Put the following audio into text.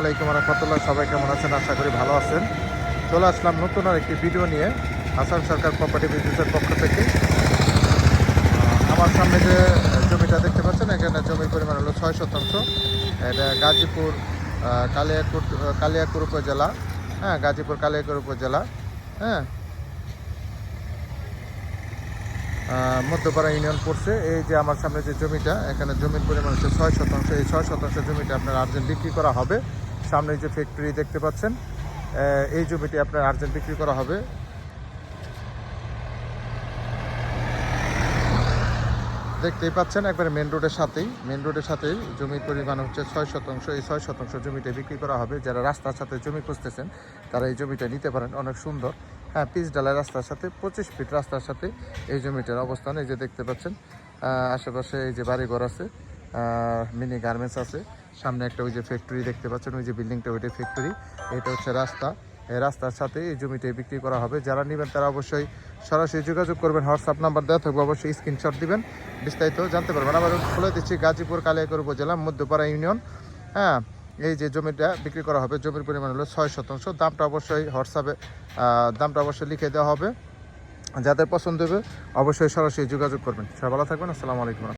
আসসালামাইকুম রহমতুল্লাহ। সবাই কেমন আছেন? আশা করি ভালো আছেন। চলে আসলাম নতুন আর একটি ভিডিও নিয়ে আসাম সরকার প্রপার্টি বিজনেসের পক্ষ থেকে। আমার সামনে যে জমিটা দেখতে পাচ্ছেন, এখানে জমির পরিমাণ হলো 6 শতাংশ। এটা গাজীপুর কালিয়াকুর উপজেলা। হ্যাঁ, গাজীপুর কালিয়াকুর উপজেলা। হ্যাঁ, মধ্যপাড়া ইউনিয়ন পড়ছে। এই যে আমার সামনে যে জমিটা, এখানে জমির পরিমাণ হচ্ছে 6 শতাংশ। এই 6 শতাংশ জমিটা আপনার আর্জেন্ট বিক্রি করা হবে। সামনে যে ফ্যাক্টরি দেখতে পাচ্ছেন, এই জমিটি আপনার আর্জেন্ট বিক্রি করা হবে। দেখতেই পাচ্ছেন একবারে মেন রোডের সাথেই জমির পরিমাণ হচ্ছে 6 শতাংশ। এই 6 শতাংশ জমিটা বিক্রি করা হবে। যারা রাস্তার সাথে জমি খুঁজতেছেন তারা এই জমিটা নিতে পারেন, অনেক সুন্দর। হ্যাঁ, পিচ ডালা রাস্তার সাথে 25 ফিট রাস্তার সাথে এই জমিটার অবস্থান। এই যে দেখতে পাচ্ছেন আশেপাশে এই যে বাড়িঘর আছে, মিনি গার্মেন্টস আছে। সামনে একটা ওই যে ফ্যাক্টরি দেখতে পাচ্ছেন, ওই যে বিল্ডিংটা, ওইটা ফ্যাক্টরি। এটা হচ্ছে রাস্তা। এই রাস্তার সাথে এই জমিটা বিক্রি করা হবে। যারা নেবেন তারা অবশ্যই সরাসরি যোগাযোগ করবেন। হোয়াটসঅ্যাপ নাম্বার দেওয়া থাকবে, অবশ্যই স্ক্রিনশট দিবেন, বিস্তারিত জানতে পারবেন। আবার বলে দিচ্ছি, গাজীপুর কালিয়াকৈর উপজেলা, মধ্যপাড়া ইউনিয়ন। হ্যাঁ, এই যে জমিটা বিক্রি করা হবে, জমির পরিমাণ হলো 6 শতাংশ। দামটা অবশ্যই হোয়াটসঅ্যাপে লিখে দেওয়া হবে। যাদের পছন্দ হবে অবশ্যই সরাসরি যোগাযোগ করবেন। সবাই ভালো থাকবেন। আসসালামু আলাইকুম।